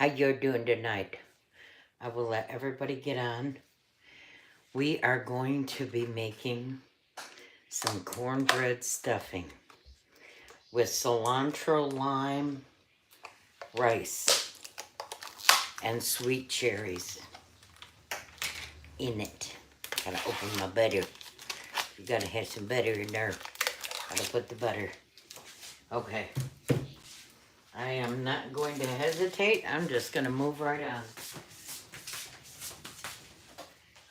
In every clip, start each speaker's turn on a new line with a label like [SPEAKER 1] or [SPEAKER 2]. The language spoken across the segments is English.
[SPEAKER 1] how you're doing tonight. I will let everybody get on. We are going to be making some cornbread stuffing with cilantro, lime, rice, and sweet cherries in it. Gotta open my butter. You gotta have some butter in there. Gotta put the butter. Okay. I am not going to hesitate. I'm just gonna move right on.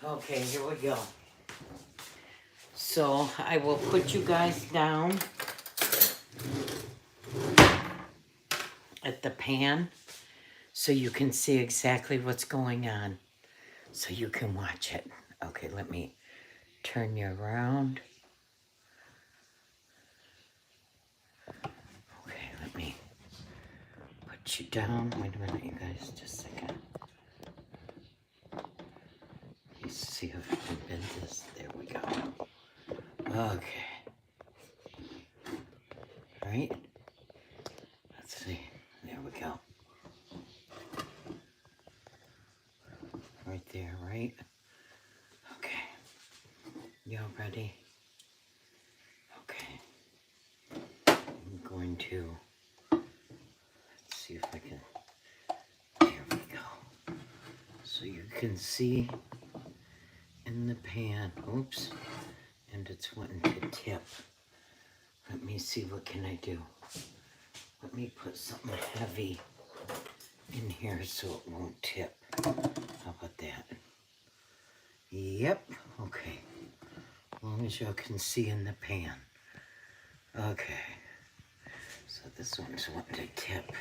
[SPEAKER 1] Okay, here we go. So I will put you guys down at the pan so you can see exactly what's going on, so you can watch it. Okay, let me turn you around. Okay, let me put you down. Wait a minute, you guys, just a second. Let's see if I can bend this. There we go. Okay. All right. Let's see. There we go. Right there, right? Okay. Y'all ready? Okay. I'm going to, let's see if I can, there we go. So you can see in the pan, oops, and it's wanting to tip. Let me see, what can I do? Let me put something heavy in here so it won't tip. How about that? Yep, okay. As long as y'all can see in the pan. Okay. So this one's wanting to tip.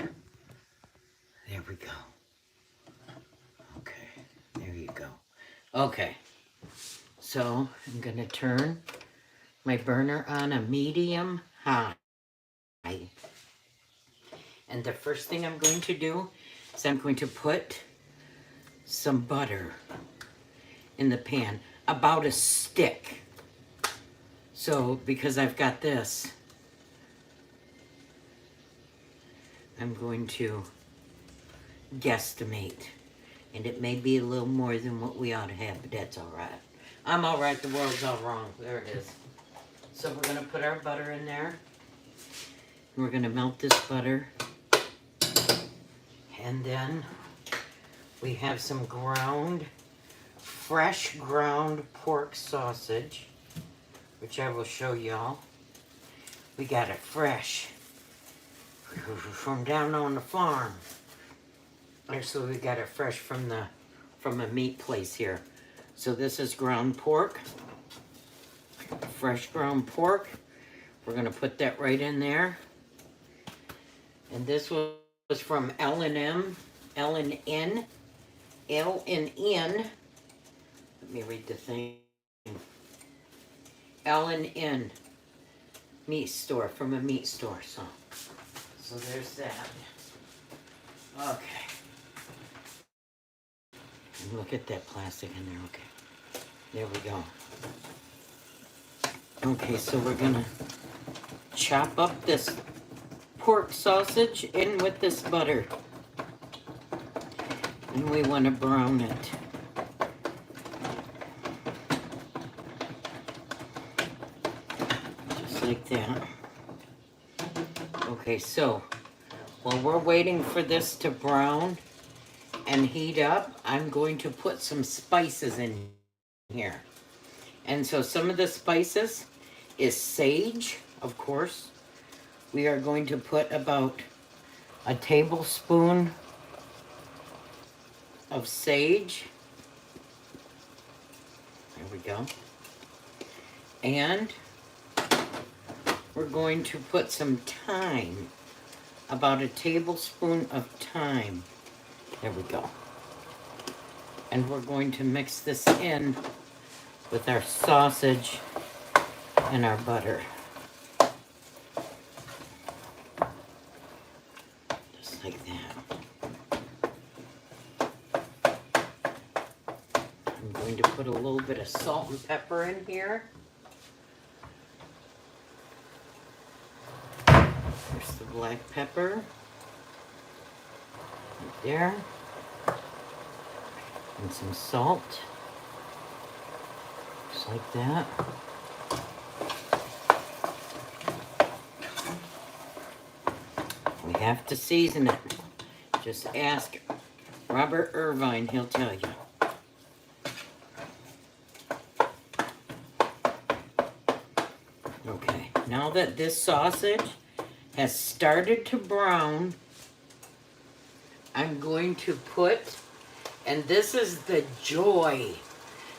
[SPEAKER 1] There we go. Okay, there you go. Okay. So I'm gonna turn my burner on a medium high. And the first thing I'm going to do is I'm going to put some butter in the pan, about a stick. So because I've got this, I'm going to guesstimate. And it may be a little more than what we ought to have, but that's all right. I'm all right, the world's all wrong. There it is. So we're gonna put our butter in there. We're gonna melt this butter. And then we have some fresh ground pork sausage, which I will show y'all. We got it fresh from down on the farm. Actually, we got it fresh from a meat place here. So this is ground pork, fresh ground pork. We're gonna put that right in there. And this was from L&N. Let me read the thing. L&N meat store, from a meat store. So there's that. Okay. And look at that plastic in there. Okay. There we go. Okay, so we're gonna chop up this pork sausage in with this butter. And we want to brown it. Just like that. Okay, so while we're waiting for this to brown and heat up, I'm going to put some spices in here. And so some of the spices is sage, of course. We are going to put about a tablespoon of sage. There we go. And we're going to put some thyme, about a tablespoon of thyme. There we go. And we're going to mix this in with our sausage and our butter. Just like that. I'm going to put a little bit of salt and pepper in here. There's the black pepper. there. And some salt. Just like that. We have to season it. Just ask Robert Irvine, he'll tell you. Okay, now that this sausage has started to brown, I'm going to put, and this is the joy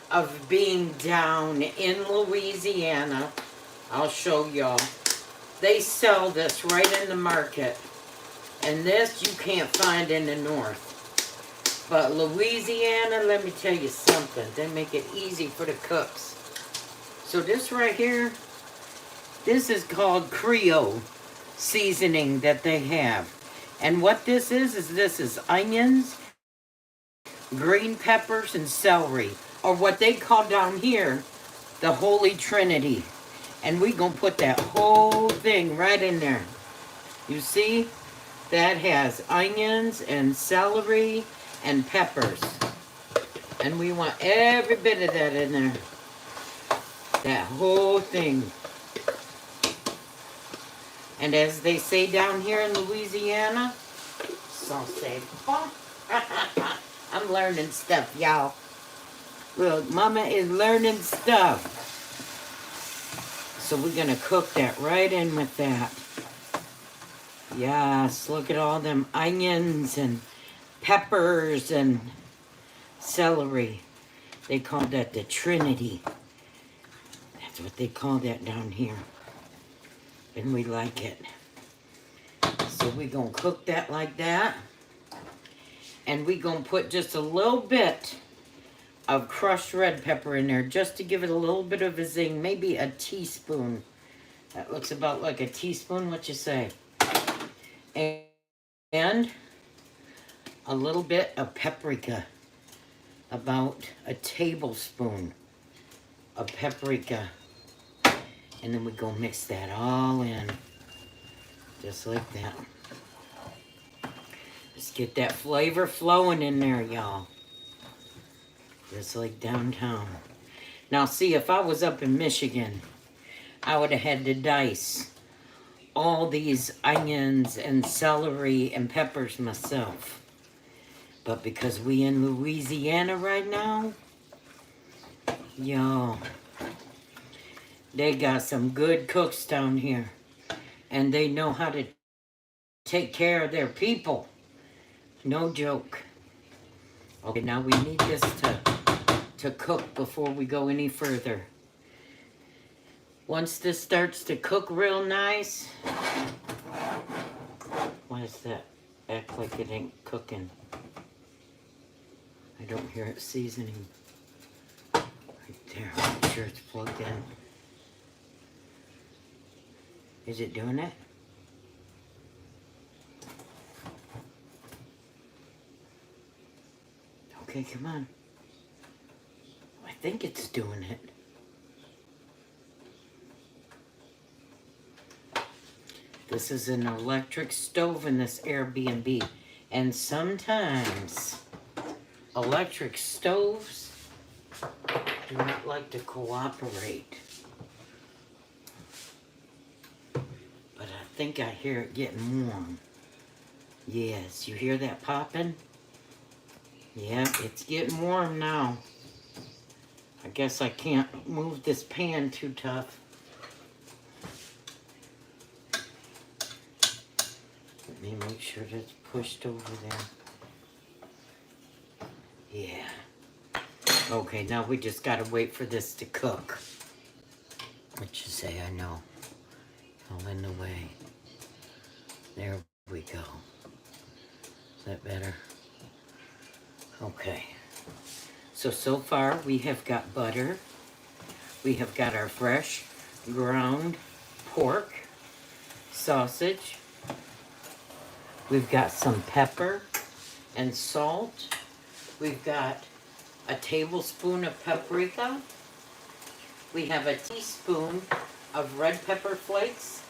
[SPEAKER 1] of being down in Louisiana. I'll show y'all. They sell this right in the market. And this you can't find in the north. But Louisiana, let me tell you something. They make it easy for the cooks. So this right here, this is called Creole seasoning that they have. And what this is onions, green peppers, and celery. Or what they call down here, the Holy Trinity. And we gonna put that whole thing right in there. You see? That has onions and celery and peppers. And we want every bit of that in there. That whole thing. And as they say down here in Louisiana, so say, I'm learning stuff, y'all. Look, Mama is learning stuff. So we're gonna cook that right in with that. Yes, look at all them onions and peppers and celery. They call that the Trinity. That's what they call that down here. And we like it. So we're going to cook that like that. And we're going to put just a little bit of crushed red pepper in there just to give it a little bit of a zing. Maybe a teaspoon. That looks about like a teaspoon. What you say? And a little bit of paprika. About a tablespoon of paprika. And then we're going to mix that all in. Just like that. Just get that flavor flowing in there, y'all. Just like downtown. Now, see, if I was up in Michigan, I would have had to dice all these onions and celery and peppers myself. But because we in Louisiana right now, y'all, they got some good cooks down here. And they know how to take care of their people. No joke. Okay, now we need this to cook before we go any further. Once this starts to cook real nice, why does that act like it ain't cooking? I don't hear it seasoning. Right there, make sure it's plugged in. Is it doing it? Okay, come on. I think it's doing it. This is an electric stove in this Airbnb. And sometimes electric stoves do not like to cooperate. But I think I hear it getting warm. Yes, you hear that popping? Yeah, it's getting warm now. I guess I can't move this pan too tough. Let me make sure that's pushed over there. Yeah. Okay, now we just gotta wait for this to cook. What you say? I know. All in the way. There we go. Is that better? Okay. So far we have got butter. We have got our fresh ground pork, sausage. We've got some pepper and salt. We've got a tablespoon of paprika. We have a teaspoon of red pepper flakes.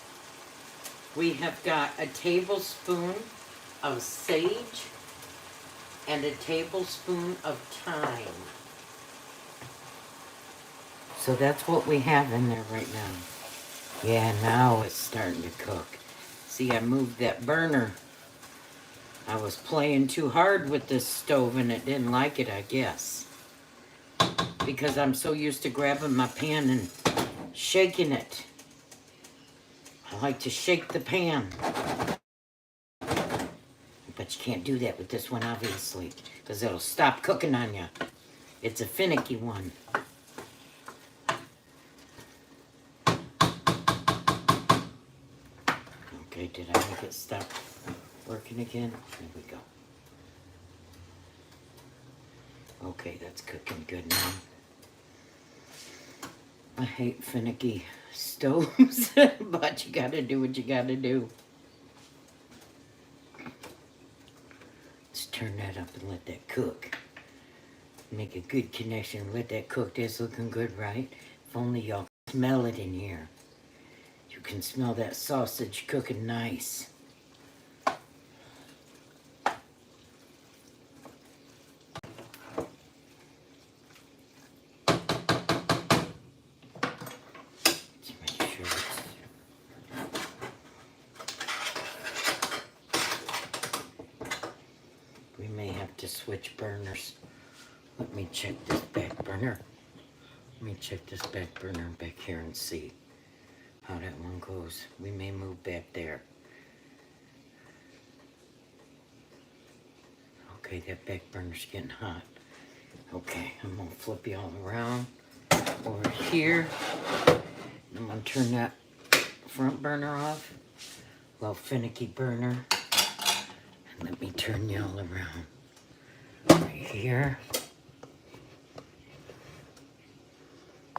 [SPEAKER 1] We have got a tablespoon of sage. and a tablespoon of thyme. So that's what we have in there right now. Yeah, now it's starting to cook. See, I moved that burner. I was playing too hard with this stove and it didn't like it, I guess. Because I'm so used to grabbing my pan and shaking it. I like to shake the pan. But you can't do that with this one, obviously, because it'll stop cooking on you. It's a finicky one. Okay, did I make it stop working again? There we go. Okay, that's cooking good now. I hate finicky stoves, but you gotta do what you gotta do. Let's turn that up and let that cook. Make a good connection. Let that cook. That's looking good, right? If only y'all smell it in here. You can smell that sausage cooking nice. To switch burners. Let me check this back burner. Let me check this back burner back here and see how that one goes. We may move back there. Okay, that back burner's getting hot. Okay, I'm gonna flip you all around over here. I'm gonna turn that front burner off. Well, finicky burner. And let me turn you all around. Right here,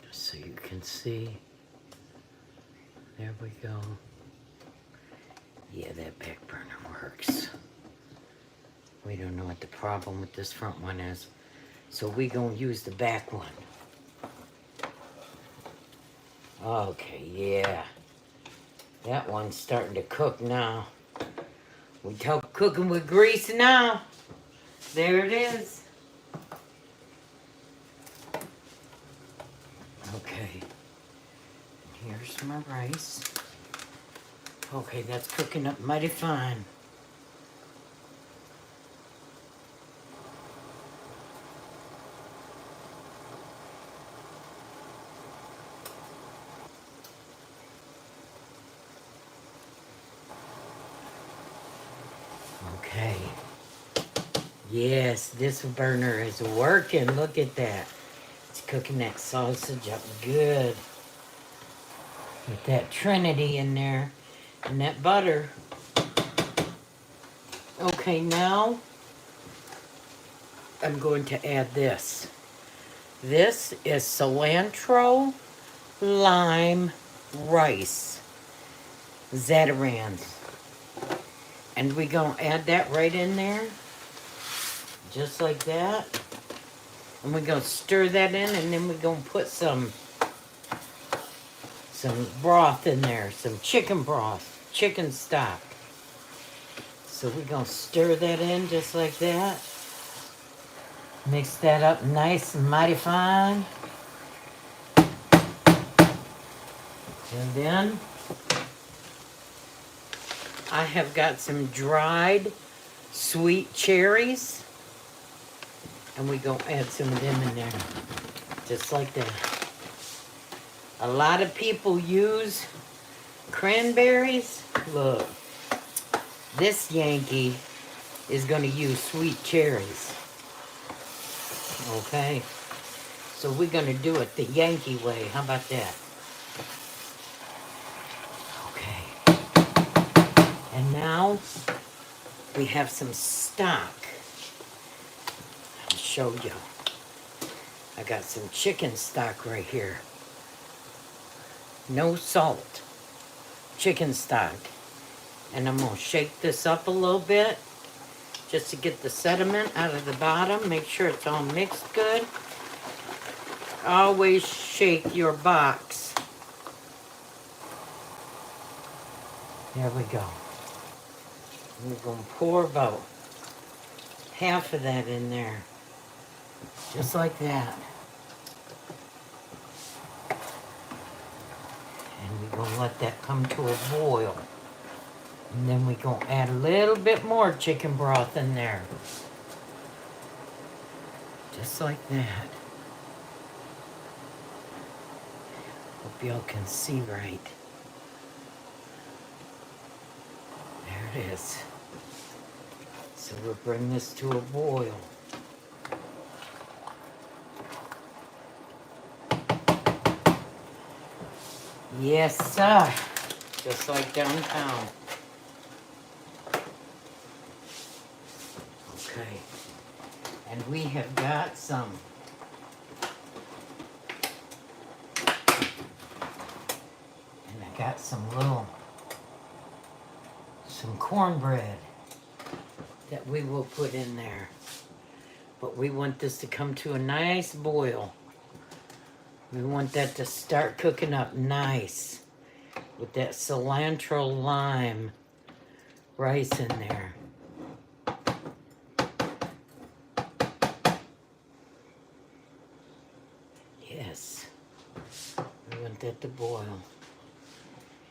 [SPEAKER 1] just so you can see. There we go. Yeah, that back burner works. We don't know what the problem with this front one is, so we gonna use the back one. Okay, yeah, that one's starting to cook now. We talk cooking with grease now. There it is. Okay. Here's my rice. Okay, that's cooking up mighty fine. Okay. Yes, this burner is working. Look at that. It's cooking that sausage up good. With that Trinity in there and that butter. Okay, now I'm going to add this. This is cilantro, lime, rice, Zatarans. And we're going to add that right in there. Just like that. And we're going to stir that in, and then we're going to put some broth in there, some chicken broth, chicken stock. So we're going to stir that in just like that. Mix that up nice and mighty fine. And then I have got some dried sweet cherries. And we're going to add some of them in there. Just like that. A lot of people use cranberries. Look. This Yankee is going to use sweet cherries. Okay? So we're going to do it the Yankee way. How about that? Okay. And now we have some stock. I'll show you. I got some chicken stock right here. No salt. Chicken stock. And I'm going to shake this up a little bit just to get the sediment out of the bottom. Make sure it's all mixed good. Always shake your box. There we go. We're going to pour about half of that in there. Just like that. And we're going to let that come to a boil. And then we're going to add a little bit more chicken broth in there. Just like that. Hope y'all can see right. There it is. So we'll bring this to a boil. Yes, sir. Just like downtown. Okay. And we have got some some cornbread that we will put in there. But we want this to come to a nice boil. We want that to start cooking up nice with that cilantro lime rice in there. Yes. We want that to boil.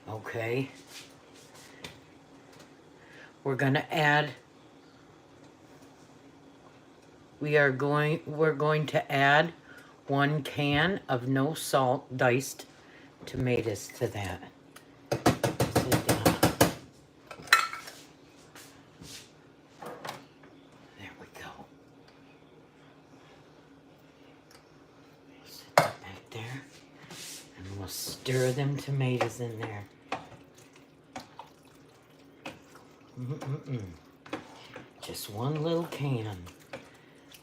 [SPEAKER 1] Okay. We're going to add, we're going to add 1 can of no salt diced tomatoes to that. Sit down. There we go. Sit that back there. And we'll stir them tomatoes in there. Just 1 little can.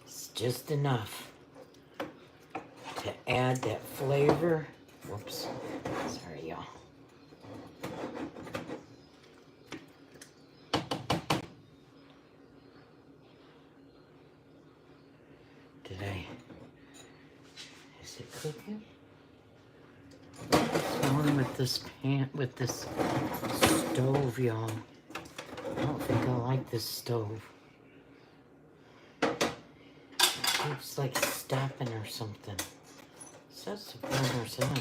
[SPEAKER 1] It's just enough to add that flavor. Whoops. Sorry, y'all. Is it cooking? What's wrong with this with this stove, y'all? I don't think I like this stove. It's like stopping or something. It says the burner's on.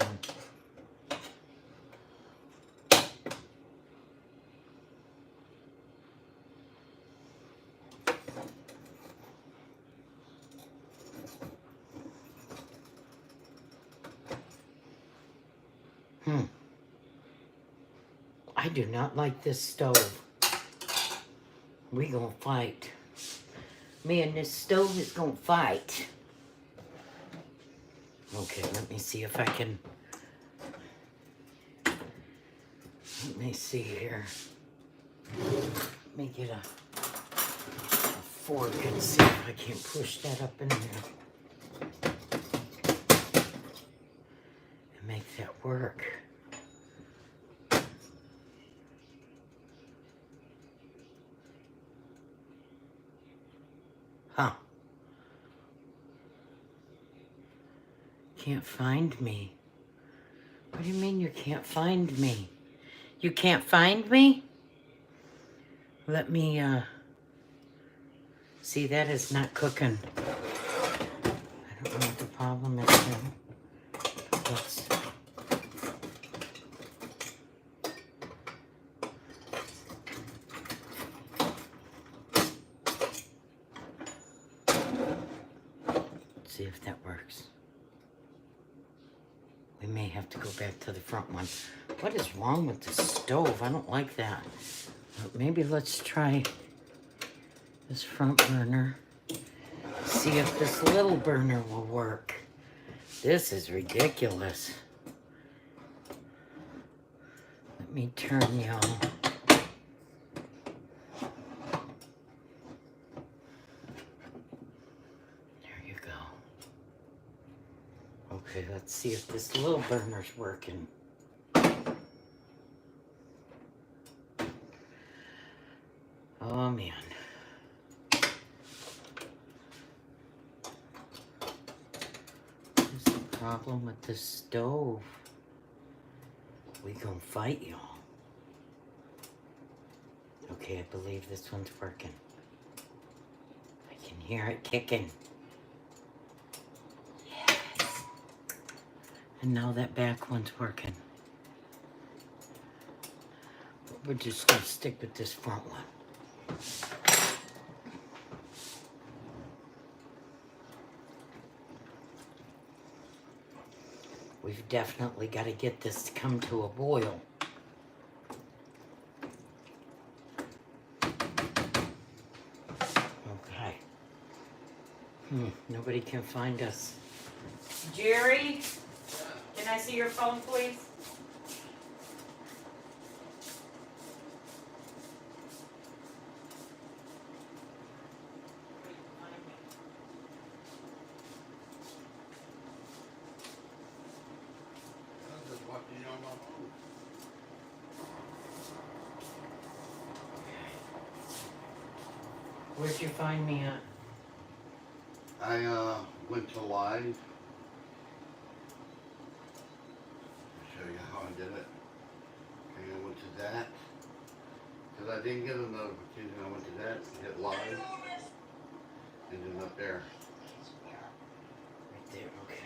[SPEAKER 1] I do not like this stove. We gonna fight. Me and this stove is gonna fight. Okay, let me see if I can. Let me see here. Let me get a fork and see if I can push that up in there. And make that work. Huh. Can't find me. What do you mean you can't find me? You can't find me? Let me, see, that is not cooking. I don't know what the problem is now. Let's... see if that works. We may have to go back to the front one. What is wrong with the stove? I don't like that. But maybe let's try this front burner. See if this little burner will work. This is ridiculous. Let me turn y'all. Okay, let's see if this little burner's working. Oh, man. What's the problem with this stove? We gonna fight, y'all. Okay, I believe this one's working. I hear it kicking. Yes. And now that back one's working. We're just gonna stick with this front one. We've definitely got to get this to come to a boil. Okay. Nobody can find us. Jerry, can I see your phone, please? Where'd you find me at?
[SPEAKER 2] I went to live. Show you how I did it. Okay, I went to that. Because I didn't get a notification, I went to that, hit live, and then up there.
[SPEAKER 1] Right there, okay.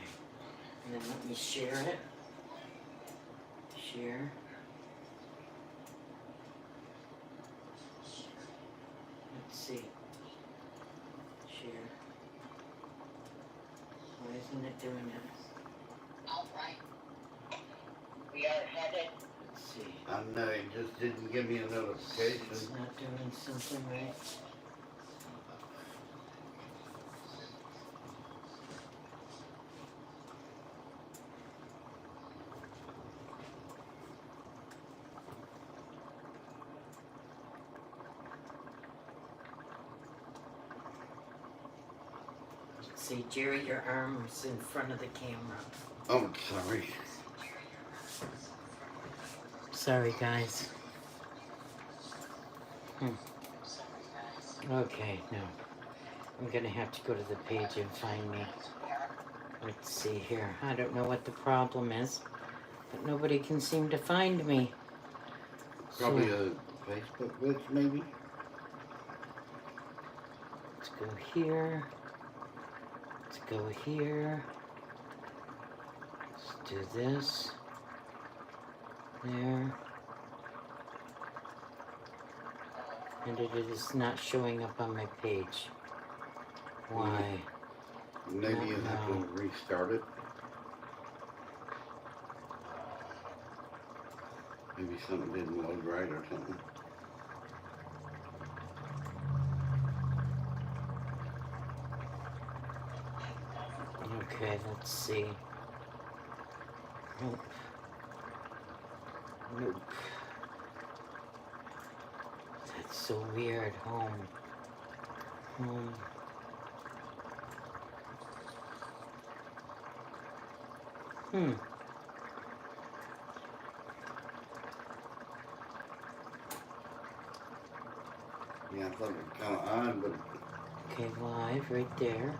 [SPEAKER 1] And then let me share it. Share. Let's see. Share. Why isn't it doing it?
[SPEAKER 3] All right. We are headed.
[SPEAKER 1] Let's see.
[SPEAKER 2] I know, it just didn't give me a notification.
[SPEAKER 1] It's not doing something right. See, Jerry, your arm's in front of the camera.
[SPEAKER 2] Oh, sorry.
[SPEAKER 1] Sorry, guys. Okay, no. I'm gonna have to go to the page and find me. Let's see here. I don't know what the problem is, but nobody can seem to find me.
[SPEAKER 2] Probably
[SPEAKER 1] So,
[SPEAKER 2] a Facebook glitch, maybe?
[SPEAKER 1] let's go here. Let's go here. Let's do this. There. And it is not showing up on my page. Why?
[SPEAKER 2] Maybe you have to restart it. Maybe something didn't load right or something.
[SPEAKER 1] Okay, let's see. Nope. Nope. That's so weird. Home. Home.
[SPEAKER 2] Yeah, I thought it was kind of odd, but
[SPEAKER 1] Okay, live right there.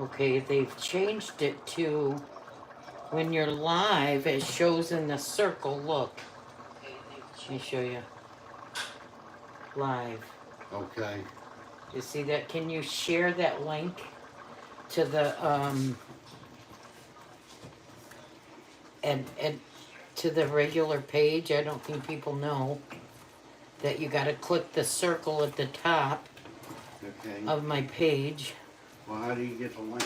[SPEAKER 1] Okay, they've changed it to when you're live, it shows in the circle. Look. Let me show you. Live.
[SPEAKER 2] okay.
[SPEAKER 1] You see that? Can you share that link to the and to the regular page? I don't think people know that you got to click the circle at the top
[SPEAKER 2] Okay.
[SPEAKER 1] of my page.
[SPEAKER 2] Well, how do you get the link?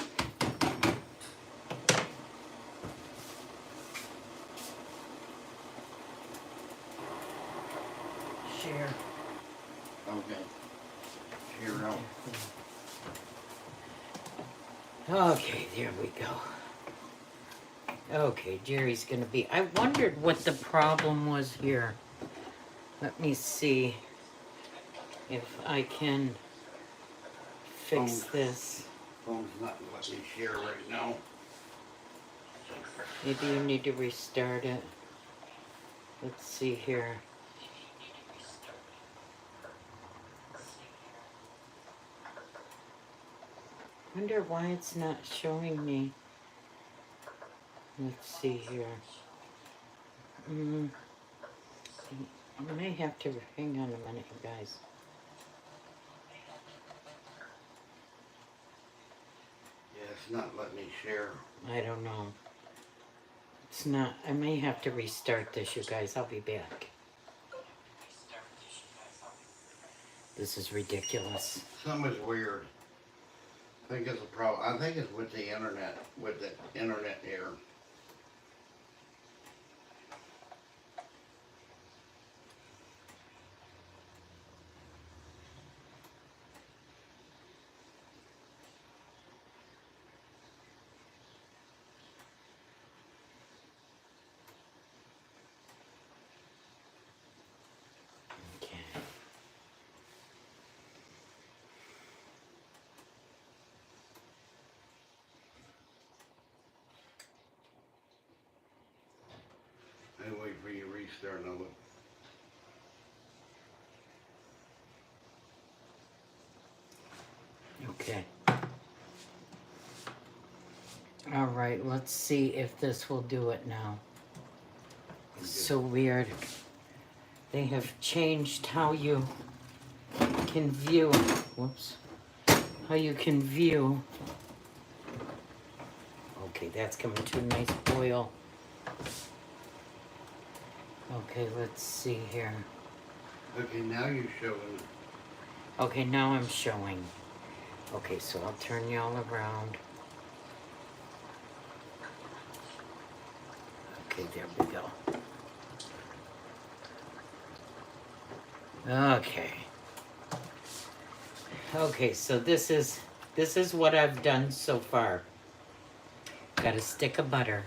[SPEAKER 1] Share.
[SPEAKER 2] Okay. Here out.
[SPEAKER 1] Okay, there we go. Okay, Jerry's gonna be. I wondered what the problem was here. Let me see if I can fix this.
[SPEAKER 2] Phone's not letting me share right now.
[SPEAKER 1] Maybe you need to restart it. Let's see here. Wonder why it's not showing me. Let's see here. I may have to hang on a minute, you guys.
[SPEAKER 2] It's not letting me share.
[SPEAKER 1] I don't know. It's not, I may have to restart this, you guys. I'll be back. This is ridiculous.
[SPEAKER 2] Something is weird. I think it's a problem. I think it's with the internet here.
[SPEAKER 1] Okay.
[SPEAKER 2] And wait for you to restart and I'll look.
[SPEAKER 1] Okay. All right, let's see if this will do it now. It's so weird. They have changed how you can view, whoops, how you can view. Okay, that's coming to a nice boil. Okay, let's see here.
[SPEAKER 2] Okay, now you're showing.
[SPEAKER 1] Okay, now I'm showing. Okay, so I'll turn y'all around. Okay, there we go. Okay. Okay, so this is what I've done so far. Got a stick of butter.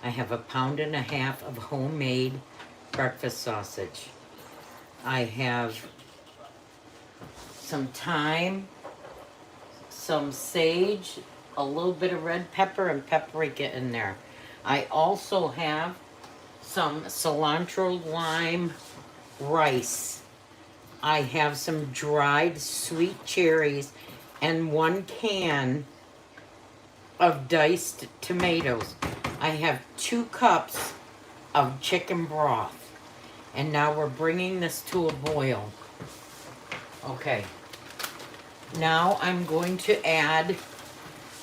[SPEAKER 1] I have 1.5 pounds of homemade breakfast sausage. I have some thyme, some sage, a little bit of red pepper and paprika in there. I also have some cilantro lime rice. I have some dried sweet cherries and 1 can of diced tomatoes. I have 2 cups of chicken broth. And now we're bringing this to a boil. Okay. Now I'm going to add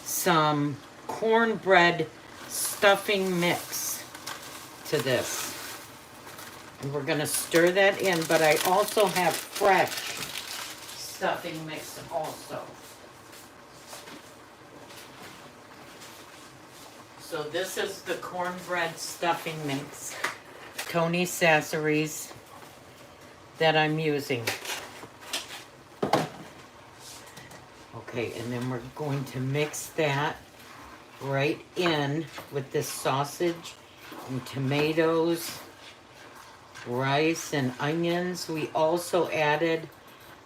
[SPEAKER 1] some cornbread stuffing mix to this. And we're going to stir that in, but I also have fresh stuffing mix also. So this is the cornbread stuffing mix, Tony Sassery's, that I'm using. Okay, and then we're going to mix that right in with this sausage and tomatoes, rice and onions. We also added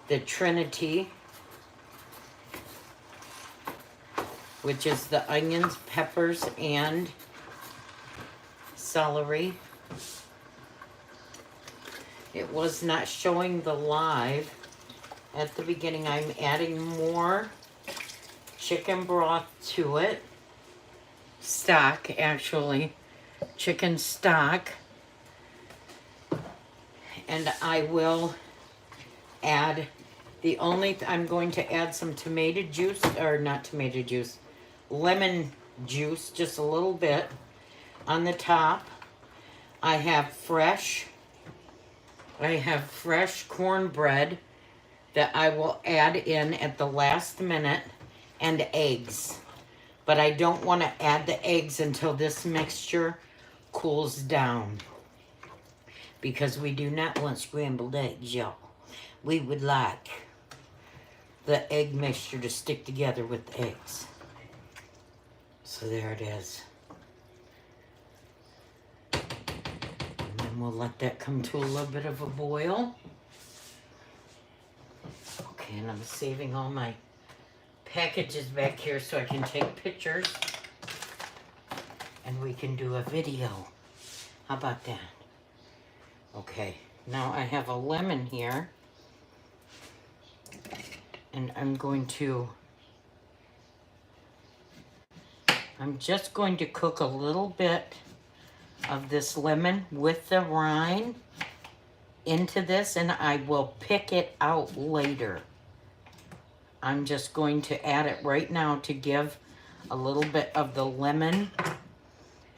[SPEAKER 1] the Trinity, which is the onions, peppers, and celery. It was not showing the live at the beginning. I'm adding more chicken broth to it. Stock, actually. Chicken stock. And I will add I'm going to add some tomato juice, or not tomato juice, lemon juice, just a little bit on the top. I have fresh cornbread that I will add in at the last minute, and eggs. But I don't want to add the eggs until this mixture cools down, because we do not want scrambled eggs, y'all. We would like the egg mixture to stick together with the eggs. So there it is. And then we'll let that come to a little bit of a boil. Okay, and I'm saving all my packages back here so I can take pictures. And we can do a video. How about that? Okay, now I have a lemon here. And I'm just going to cook a little bit of this lemon with the rind into this, and I will pick it out later. I'm just going to add it right now to give a little bit of the lemon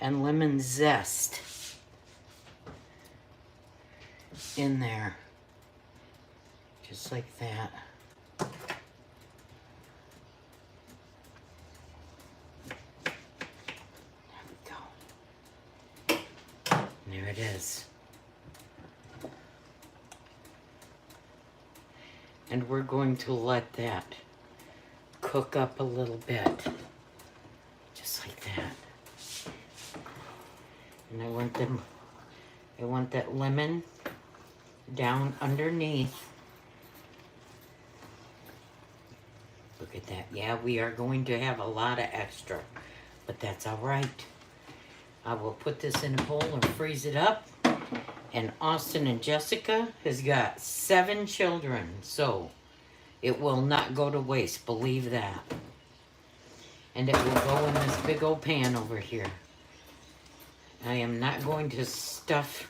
[SPEAKER 1] and lemon zest in there. Just like that. There we go. There it is. And we're going to let that cook up a little bit. Just like that. And I want that lemon down underneath. Look at that. Yeah, we are going to have a lot of extra, but that's all right. I will put this in a bowl and freeze it up. And Austin and Jessica has got 7 children, so it will not go to waste, believe that. And it will go in this big old pan over here. I am not going to stuff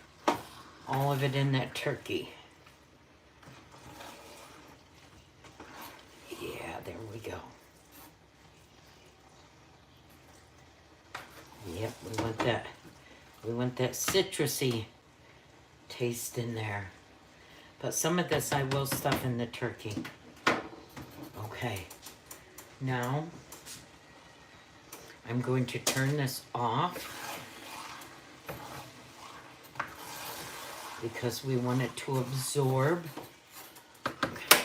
[SPEAKER 1] all of it in that turkey. Yeah, there we go. Yep, we want that citrusy taste in there. But some of this I will stuff in the turkey. Okay. Now, I'm going to turn this off because we want it to absorb. Okay.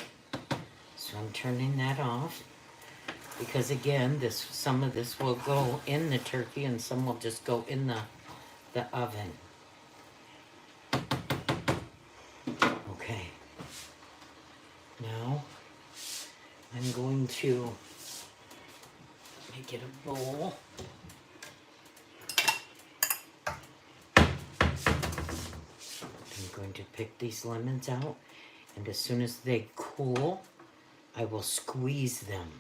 [SPEAKER 1] So I'm turning that off because again, some of this will go in the turkey and some will just go in the oven. Okay. Now, I'm going to make it a bowl. I'm going to pick these lemons out, and as soon as they cool, I will squeeze them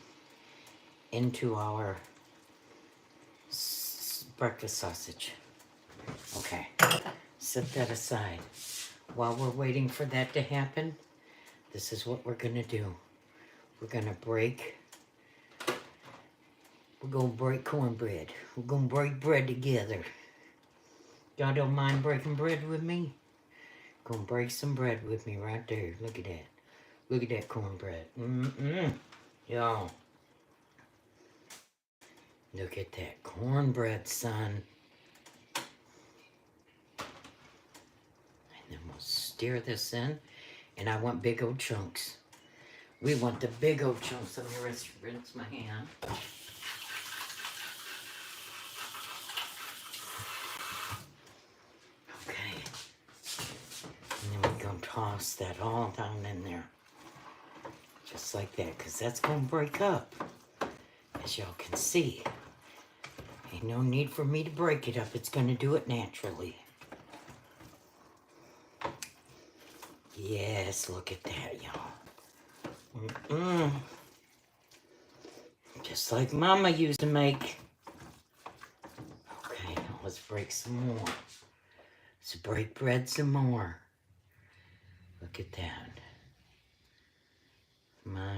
[SPEAKER 1] into our breakfast sausage. Okay, set that aside. While we're waiting for that to happen, this is what we're gonna do. We're gonna break cornbread. We're gonna break bread together. Y'all don't mind breaking bread with me? Gonna break some bread with me right there. Look at that. Look at that cornbread. Y'all. Look at that cornbread, son. And then we'll stir this in. And I want big old chunks. We want the big old chunks. Let me rinse my hand. Okay. And then we're going to toss that all down in there. Just like that, because that's going to break up. As y'all can see. Ain't no need for me to break it up. It's going to do it naturally. Yes, look at that, y'all. Just like Mama used to make. Okay, let's break some more. Let's break bread some more. Look at that. My.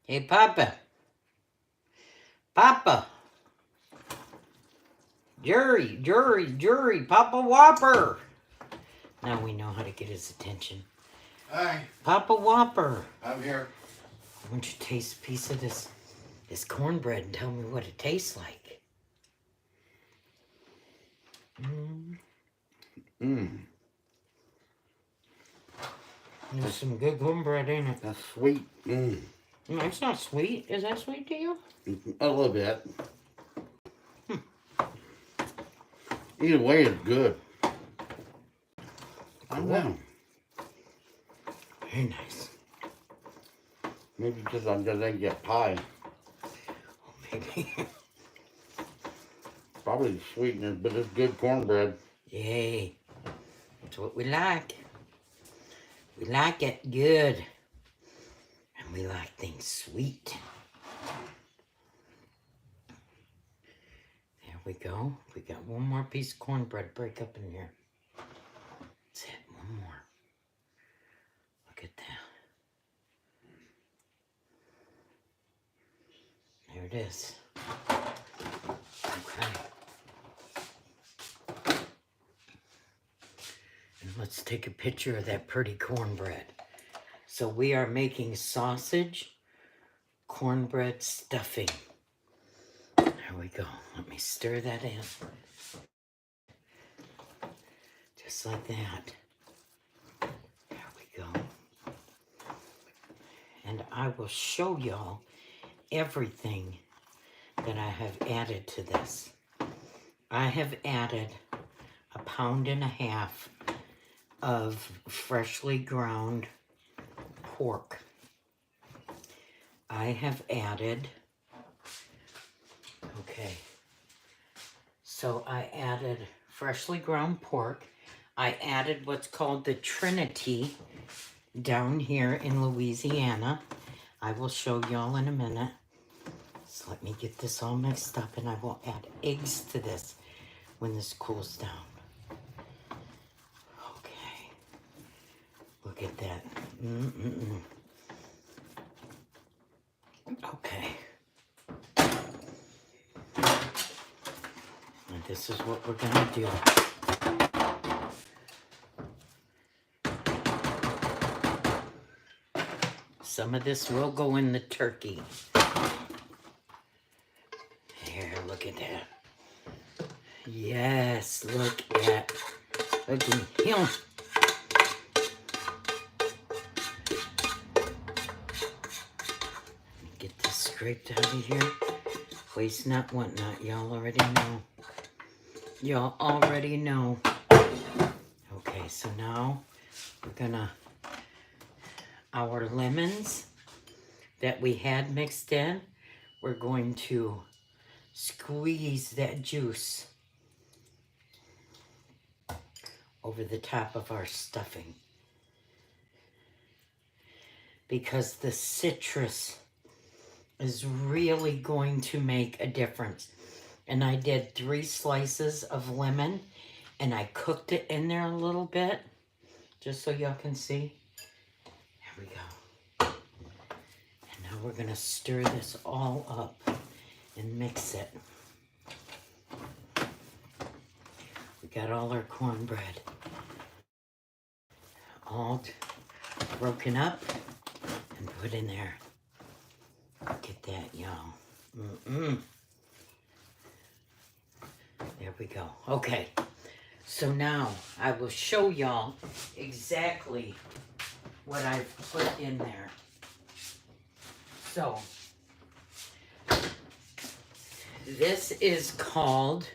[SPEAKER 1] Hey, Papa. Papa. Jury, Papa Whopper. Now we know how to get his attention.
[SPEAKER 2] Hi.
[SPEAKER 1] Papa Whopper.
[SPEAKER 2] I'm here.
[SPEAKER 1] I want you to taste a piece of this cornbread and tell me what it tastes like. There's some good cornbread in it.
[SPEAKER 2] That's sweet.
[SPEAKER 1] No, it's not sweet. Is that sweet to you?
[SPEAKER 2] A little bit. Either way, it's good. I don't know.
[SPEAKER 1] Very nice.
[SPEAKER 2] Maybe because I'm gonna get pie.
[SPEAKER 1] Oh, maybe.
[SPEAKER 2] Probably sweetness, but it's good cornbread.
[SPEAKER 1] Yay. That's what we like. We like it good. And We like things sweet. There we go. We got one more piece of cornbread break up in here. That's it, one more. Look at that. There it is. Okay. And let's take a picture of that pretty cornbread. So we are making sausage, cornbread stuffing. There we go. Let me stir that in. Just like that. There we go. And I will show y'all everything that I have added to this. I have added 1.5 pounds of freshly ground pork. I have added, so I added freshly ground pork. I added what's called the Trinity down here in Louisiana. I will show y'all in a minute. So let me get this all mixed up, and I will add eggs to this when this cools down. Okay. Look at that. Okay. And this is what we're gonna do. Some of this will go in the turkey. Here, look at that. Yes, look at him. Get this scraped out of here. Waste not, want not. Y'all already know. Y'all already know. Okay, so now we're gonna, our lemons that we had mixed in, we're going to squeeze that juice over the top of our stuffing, because the citrus is really going to make a difference. And I did 3 slices of lemon, and I cooked it in there a little bit, just so y'all can see. There we go. And now we're gonna stir this all up and mix it. We got all our cornbread all broken up and put in there. Look at that, y'all. There we go. Okay, so now I will show y'all exactly what I've put in there. So, this is called